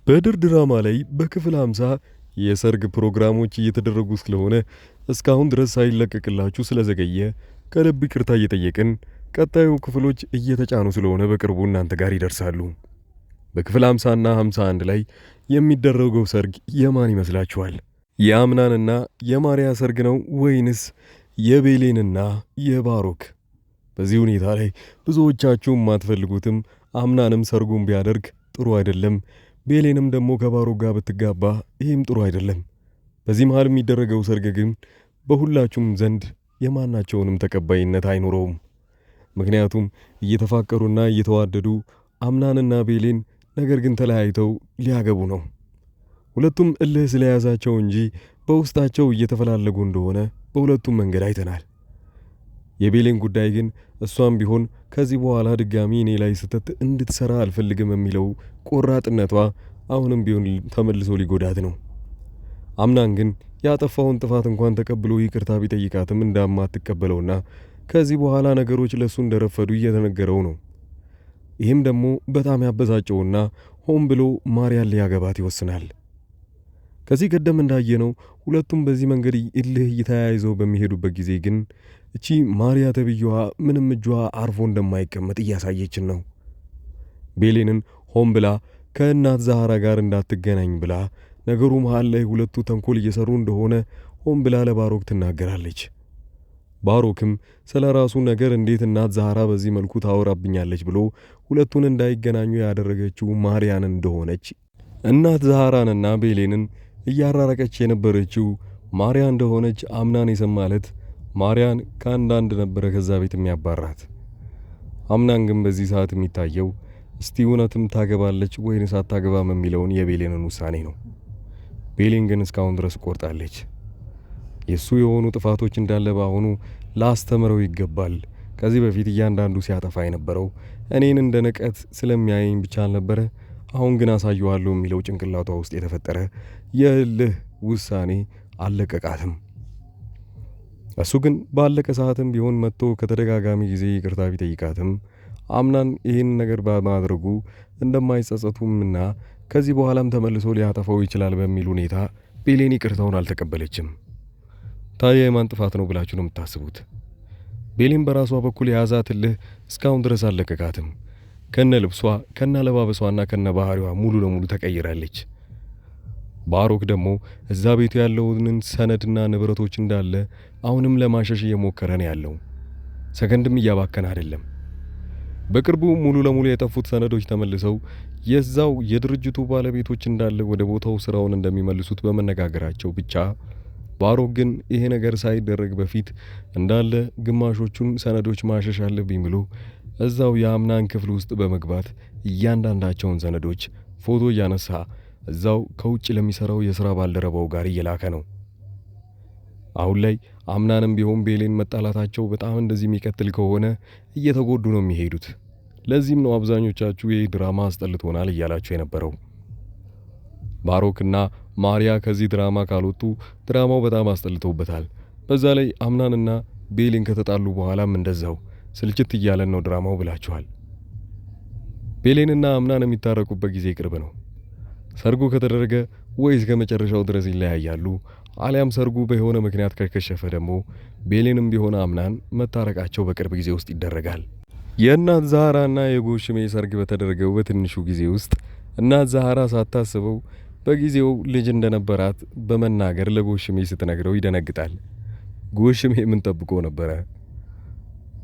በድር ድራማ ላይ በክፍል 50 የሰርግ ፕሮግራሞች እየተደረጉ ስለሆነ እስካሁን ድረስ ሳይለቀቅላችሁ ስለዘገየ ከልብ ይቅርታ እየጠየቅን ቀጣዩ ክፍሎች እየተጫኑ ስለሆነ በቅርቡ እናንተ ጋር ይደርሳሉ። በክፍል 50 እና 51 ላይ የሚደረገው ሰርግ የማን ይመስላችኋል? የአምናንና የማርያ ሰርግ ነው ወይንስ የቤሌንና የባሮክ? በዚህ ሁኔታ ላይ ብዙዎቻችሁ የማትፈልጉትም አምናንም ሰርጉን ቢያደርግ ጥሩ አይደለም፣ ቤሌንም ደግሞ ከባሮክ ጋር ብትጋባ ይህም ጥሩ አይደለም። በዚህ መሃል የሚደረገው ሰርግ ግን በሁላችሁም ዘንድ የማናቸውንም ተቀባይነት አይኖረውም። ምክንያቱም እየተፋቀሩና እየተዋደዱ አምናንና ቤሌን ነገር ግን ተለያይተው ሊያገቡ ነው። ሁለቱም እልህ ስለያዛቸው እንጂ በውስጣቸው እየተፈላለጉ እንደሆነ በሁለቱም መንገድ አይተናል። የቤሌን ጉዳይ ግን እሷም ቢሆን ከዚህ በኋላ ድጋሚ እኔ ላይ ስህተት እንድትሰራ አልፈልግም የሚለው ቆራጥነቷ አሁንም ቢሆን ተመልሶ ሊጎዳት ነው። አምናን ግን ያጠፋውን ጥፋት እንኳን ተቀብሎ ይቅርታ ቢጠይቃትም እንደማትቀበለውና ከዚህ በኋላ ነገሮች ለሱ እንደረፈዱ እየተነገረው ነው። ይህም ደግሞ በጣም ያበሳጨውና ሆን ብሎ ማርያን ሊያገባት ይወስናል። ከዚህ ቀደም እንዳየነው ሁለቱም በዚህ መንገድ እልህ እየተያይዘው በሚሄዱበት ጊዜ ግን እቺ ማርያ ተብዬዋ ምንም እጇ አርፎ እንደማይቀመጥ እያሳየችን ነው። ቤሌንን ሆን ብላ ከእናት ዛሃራ ጋር እንዳትገናኝ ብላ ነገሩ መሃል ላይ ሁለቱ ተንኮል እየሰሩ እንደሆነ ሆን ብላ ለባሮክ ትናገራለች። ባሮክም ስለ ራሱ ነገር እንዴት እናት ዛሃራ በዚህ መልኩ ታወራብኛለች ብሎ ሁለቱን እንዳይገናኙ ያደረገችው ማርያን እንደሆነች እናት ዛሃራንና ቤሌንን እያራረቀች የነበረችው ማርያ እንደሆነች አምናን የሰማለት ማርያን ከአንዳንድ ነበረ ከዛ ቤት የሚያባራት። አምናን ግን በዚህ ሰዓት የሚታየው እስቲ እውነትም ታገባለች ወይንስ አታገባም የሚለውን የቤሌንን ውሳኔ ነው። ቤሌን ግን እስካሁን ድረስ ቆርጣለች። የሱ የሆኑ ጥፋቶች እንዳለ በአሁኑ ላስተምረው ይገባል። ከዚህ በፊት እያንዳንዱ ሲያጠፋ የነበረው እኔን እንደ ንቀት ስለሚያየኝ ብቻ አልነበረ፣ አሁን ግን አሳየዋለሁ የሚለው ጭንቅላቷ ውስጥ የተፈጠረ የእልህ ውሳኔ አልለቀቃትም። እሱ ግን ባለቀ ሰዓትም ቢሆን መጥቶ ከተደጋጋሚ ጊዜ ይቅርታ ቢጠይቃትም አምናን ይህን ነገር በማድረጉ እንደማይጸጸቱምና ከዚህ በኋላም ተመልሶ ሊያጠፋው ይችላል በሚል ሁኔታ ቤሌን ይቅርታውን አልተቀበለችም። ታዲያ የማን ጥፋት ነው ብላችሁ ነው የምታስቡት? ቤሌን በራሷ በኩል የያዛት እልህ እስካሁን ድረስ አልለቀቃትም። ከነ ልብሷ ከነ አለባበሷና ከነ ባህሪዋ ሙሉ ለሙሉ ተቀይራለች። ባሮክ ደግሞ እዛ ቤቱ ያለውን ሰነድና ንብረቶች እንዳለ አሁንም ለማሸሽ እየሞከረ ነው ያለው። ሰከንድም እያባከነ አይደለም። በቅርቡ ሙሉ ለሙሉ የጠፉት ሰነዶች ተመልሰው የዛው የድርጅቱ ባለቤቶች እንዳለ ወደ ቦታው ስራውን እንደሚመልሱት በመነጋገራቸው ብቻ ባሮክ ግን ይሄ ነገር ሳይደረግ በፊት እንዳለ ግማሾቹን ሰነዶች ማሸሽ አለብኝ ብሎ እዛው የአምናን ክፍል ውስጥ በመግባት እያንዳንዳቸውን ሰነዶች ፎቶ እያነሳ እዛው ከውጭ ለሚሰራው የሥራ ባልደረባው ጋር እየላከ ነው። አሁን ላይ አምናንም ቢሆን ቤሌን መጣላታቸው በጣም እንደዚህ የሚቀጥል ከሆነ እየተጎዱ ነው የሚሄዱት። ለዚህም ነው አብዛኞቻችሁ ይህ ድራማ አስጠልቶናል እያላችሁ የነበረው። ባሮክና ማርያ ከዚህ ድራማ ካልወጡ ድራማው በጣም አስጠልቶበታል። በዛ ላይ አምናንና ቤሌን ከተጣሉ በኋላም እንደዛው ስልችት እያለን ነው ድራማው ብላችኋል። ቤሌንና አምናን የሚታረቁበት ጊዜ ቅርብ ነው። ሰርጉ ከተደረገ ወይስ ከመጨረሻው ድረስ ይለያያሉ? አሊያም ሰርጉ በሆነ ምክንያት ከከሸፈ ደግሞ ቤሌንም ቢሆን አምናን መታረቃቸው በቅርብ ጊዜ ውስጥ ይደረጋል። የእናት ዛሃራና የጎሽሜ ሰርግ በተደረገው በትንሹ ጊዜ ውስጥ እናት ዛሃራ ሳታስበው በጊዜው ልጅ እንደነበራት በመናገር ለጎሽሜ ስትነግረው ይደነግጣል። ጎሽሜ ምን ጠብቆ ነበረ?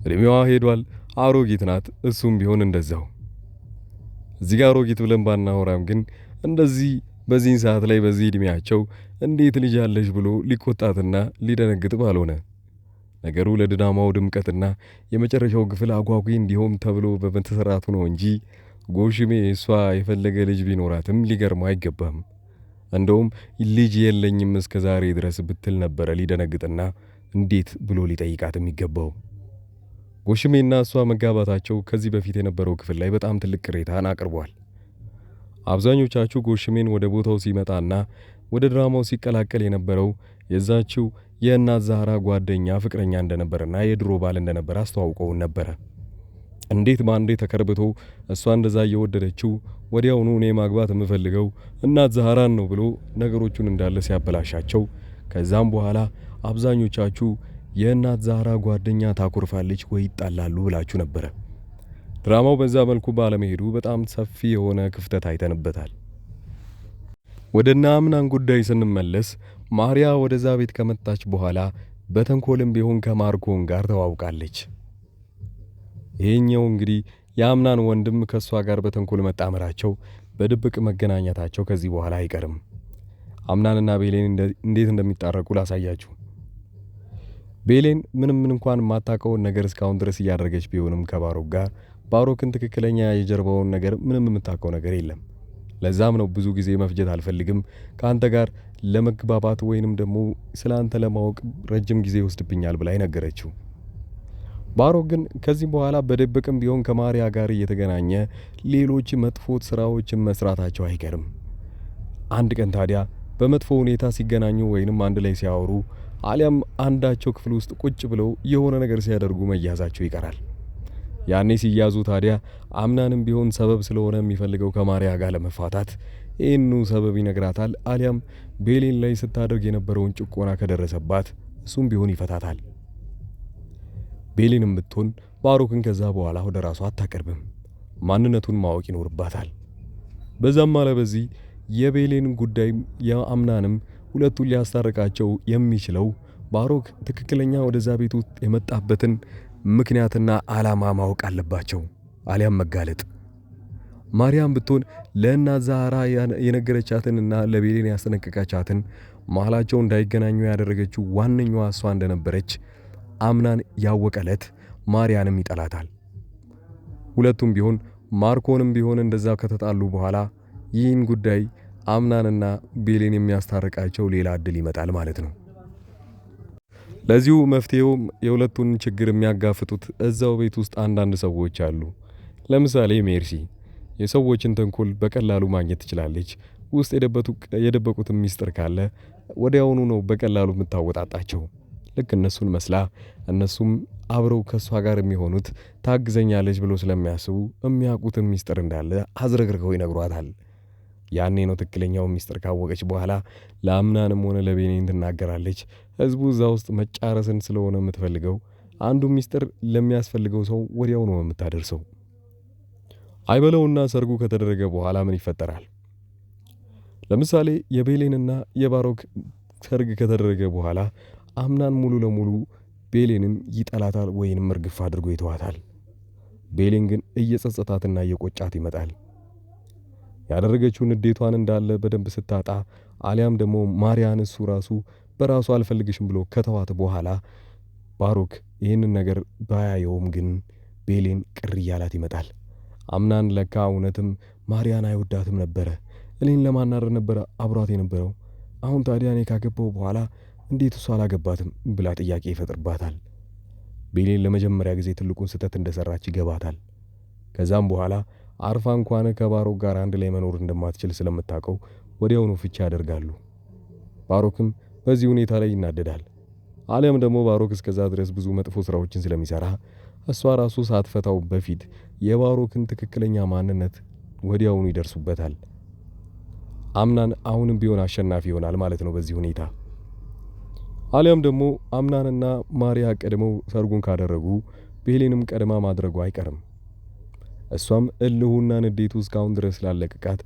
እድሜዋ ሄዷል፣ አሮጊት ናት። እሱም ቢሆን እንደዛው። እዚህ ጋር አሮጊት ብለን ባናወራም ግን እንደዚህ በዚህን ሰዓት ላይ በዚህ እድሜያቸው እንዴት ልጅ አለሽ ብሎ ሊቆጣትና ሊደነግጥ ባልሆነ። ነገሩ ለድራማው ድምቀትና የመጨረሻው ክፍል አጓጊ እንዲሆን ተብሎ በመተሰራቱ ነው እንጂ ጎሽሜ እሷ የፈለገ ልጅ ቢኖራትም ሊገርመው አይገባም። እንደውም ልጅ የለኝም እስከ ዛሬ ድረስ ብትል ነበረ ሊደነግጥና እንዴት ብሎ ሊጠይቃት የሚገባው። ጎሽሜና እሷ መጋባታቸው ከዚህ በፊት የነበረው ክፍል ላይ በጣም ትልቅ ቅሬታን አቅርቧል። አብዛኞቻችሁ ጎሽሜን ወደ ቦታው ሲመጣና ወደ ድራማው ሲቀላቀል የነበረው የዛችው የእናት ዛሃራ ጓደኛ ፍቅረኛ እንደነበረና የድሮ ባል እንደነበረ አስተዋውቀውን ነበረ። እንዴት ባንዴ ተከርብቶ እሷ እንደዛ እየወደደችው ወዲያውኑ እኔ ማግባት የምፈልገው እናት ዛህራን ነው ብሎ ነገሮቹን እንዳለ ሲያበላሻቸው፣ ከዛም በኋላ አብዛኞቻችሁ የእናት ዛህራ ጓደኛ ታኮርፋለች ወይ ይጣላሉ ብላችሁ ነበረ። ድራማው በዛ መልኩ ባለመሄዱ በጣም ሰፊ የሆነ ክፍተት አይተንበታል። ወደ እነ አምናን ጉዳይ ስንመለስ ማሪያ ወደዛ ቤት ከመጣች በኋላ በተንኮልም ቢሆን ከማርኮን ጋር ተዋውቃለች። ይሄኛው እንግዲህ የአምናን ወንድም ከሷ ጋር በተንኮል መጣመራቸው በድብቅ መገናኘታቸው ከዚህ በኋላ አይቀርም። አምናንና ቤሌን እንዴት እንደሚጣረቁ ላሳያችሁ። ቤሌን ምንም እንኳን የማታውቀውን ነገር እስካሁን ድረስ እያደረገች ቢሆንም ከባሮክ ጋር ባሮክን ትክክለኛ የጀርባውን ነገር ምንም የምታውቀው ነገር የለም። ለዛም ነው ብዙ ጊዜ መፍጀት አልፈልግም ከአንተ ጋር ለመግባባት ወይንም ደግሞ ስለ አንተ ለማወቅ ረጅም ጊዜ ይወስድብኛል ብላ ነገረችው። ባሮክ ግን ከዚህ በኋላ በድብቅም ቢሆን ከማሪያ ጋር እየተገናኘ ሌሎች መጥፎ ስራዎችን መስራታቸው አይቀርም። አንድ ቀን ታዲያ በመጥፎ ሁኔታ ሲገናኙ ወይንም አንድ ላይ ሲያወሩ አሊያም አንዳቸው ክፍል ውስጥ ቁጭ ብለው የሆነ ነገር ሲያደርጉ መያዛቸው ይቀራል። ያኔ ሲያዙ ታዲያ አምናንም ቢሆን ሰበብ ስለሆነ የሚፈልገው ከማሪያ ጋር ለመፋታት ይህኑ ሰበብ ይነግራታል። አሊያም ቤሌን ላይ ስታደርግ የነበረውን ጭቆና ከደረሰባት እሱም ቢሆን ይፈታታል። ቤሌንም ብትሆን ባሮክን ከዛ በኋላ ወደ ራሷ አታቀርብም። ማንነቱን ማወቅ ይኖርባታል። በዛም አለ በዚህ የቤሌን ጉዳይ የአምናንም ሁለቱን ሊያስታርቃቸው የሚችለው ባሮክ ትክክለኛ ወደዛ ቤት ውስጥ የመጣበትን ምክንያትና ዓላማ ማወቅ አለባቸው፣ አሊያም መጋለጥ። ማርያም ብትሆን ለእናት ዛህራ የነገረቻትንና ለቤሌን ያስጠነቀቀቻትን መሃላቸው እንዳይገናኙ ያደረገችው ዋነኛዋ እሷ እንደነበረች አምናን ያወቀለት ማርያንም ይጠላታል። ሁለቱም ቢሆን ማርኮንም ቢሆን እንደዛ ከተጣሉ በኋላ ይህን ጉዳይ አምናንና ቤሌን የሚያስታርቃቸው ሌላ እድል ይመጣል ማለት ነው። ለዚሁ መፍትሄውም የሁለቱን ችግር የሚያጋፍጡት እዛው ቤት ውስጥ አንዳንድ ሰዎች አሉ። ለምሳሌ ሜርሲ የሰዎችን ተንኮል በቀላሉ ማግኘት ትችላለች። ውስጥ የደበቁትን ሚስጥር ካለ ወዲያውኑ ነው በቀላሉ የምታወጣጣቸው። ልክ እነሱን መስላ እነሱም አብረው ከሷ ጋር የሚሆኑት ታግዘኛለች ብሎ ስለሚያስቡ የሚያውቁትን ሚስጥር እንዳለ አዝረግርገው ይነግሯታል። ያኔ ነው ትክክለኛው ሚስጥር ካወቀች በኋላ ለአምናንም ሆነ ለቤኔን ትናገራለች። ህዝቡ እዛ ውስጥ መጫረስን ስለሆነ የምትፈልገው አንዱ ሚስጥር ለሚያስፈልገው ሰው ወዲያው ነው የምታደርሰው። አይበለውና ሰርጉ ከተደረገ በኋላ ምን ይፈጠራል? ለምሳሌ የቤሌንና የባሮክ ሰርግ ከተደረገ በኋላ አምናን ሙሉ ለሙሉ ቤሌንን ይጠላታል ወይንም እርግፍ አድርጎ ይተዋታል። ቤሌን ግን እየጸጸታትና እየቆጫት ይመጣል። ያደረገችውን ንዴቷን እንዳለ በደንብ ስታጣ አሊያም ደግሞ ማርያን እሱ ራሱ በራሱ አልፈልግሽም ብሎ ከተዋት በኋላ ባሮክ ይህንን ነገር ባያየውም ግን ቤሌን ቅር እያላት ይመጣል። አምናን ለካ እውነትም ማርያን አይወዳትም ነበረ፣ እኔን ለማናረር ነበረ አብሯት የነበረው። አሁን ታዲያ እኔ ካገባው በኋላ እንዴት እሱ አላገባትም ብላ ጥያቄ ይፈጥርባታል። ቤሌን ለመጀመሪያ ጊዜ ትልቁን ስህተት እንደሰራች ይገባታል። ከዛም በኋላ አርፋ እንኳን ከባሮክ ጋር አንድ ላይ መኖር እንደማትችል ስለምታውቀው ወዲያውኑ ፍቺ ያደርጋሉ። ባሮክም በዚህ ሁኔታ ላይ ይናደዳል። አሊያም ደግሞ ባሮክ እስከዛ ድረስ ብዙ መጥፎ ስራዎችን ስለሚሰራ እሷ ራሱ ሳትፈታው በፊት የባሮክን ትክክለኛ ማንነት ወዲያውኑ ይደርሱበታል። አምናን አሁንም ቢሆን አሸናፊ ይሆናል ማለት ነው በዚህ ሁኔታ። አሊያም ደግሞ አምናንና ማሪያ ቀድመው ሰርጉን ካደረጉ ቤሌንም ቀድማ ማድረጉ አይቀርም። እሷም እልሁና ንዴቱ እስካሁን ድረስ ላለቀቃት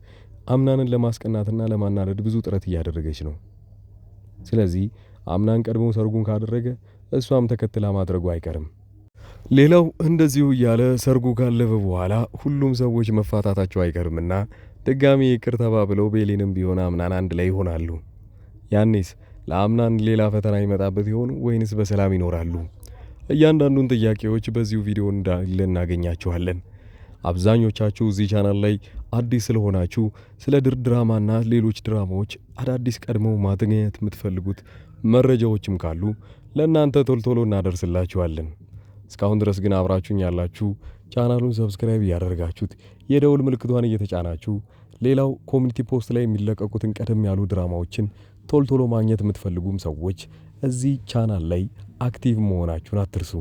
አምናንን ለማስቀናትና ለማናደድ ብዙ ጥረት እያደረገች ነው። ስለዚህ አምናን ቀድሞ ሰርጉን ካደረገ እሷም ተከትላ ማድረጉ አይቀርም። ሌላው እንደዚሁ እያለ ሰርጉ ካለፈ በኋላ ሁሉም ሰዎች መፋታታቸው አይቀርምና ድጋሚ ይቅር ተባብለው ቤሌንም ቢሆን አምናን አንድ ላይ ይሆናሉ። ያኔስ ለአምናን ሌላ ፈተና ይመጣበት ይሆን ወይንስ በሰላም ይኖራሉ? እያንዳንዱን ጥያቄዎች በዚሁ ቪዲዮ እንዳለ እናገኛቸዋለን። አብዛኞቻችሁ እዚህ ቻናል ላይ አዲስ ስለሆናችሁ ስለ ድራማና ሌሎች ድራማዎች አዳዲስ ቀድመው ማግኘት የምትፈልጉት መረጃዎችም ካሉ ለእናንተ ቶሎ እናደርስላችኋለን። እስካሁን ድረስ ግን አብራችሁኝ ያላችሁ ቻናሉን ሰብስክራይብ እያደረጋችሁት የደውል ምልክቷን እየተጫናችሁ ሌላው ኮሚኒቲ ፖስት ላይ የሚለቀቁትን ቀደም ያሉ ድራማዎችን ቶሎ ማግኘት የምትፈልጉም ሰዎች እዚህ ቻናል ላይ አክቲቭ መሆናችሁን አትርሱ።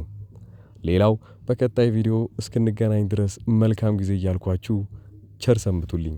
ሌላው በቀጣይ ቪዲዮ እስክንገናኝ ድረስ መልካም ጊዜ እያልኳችሁ ቸር ሰንብቱልኝ።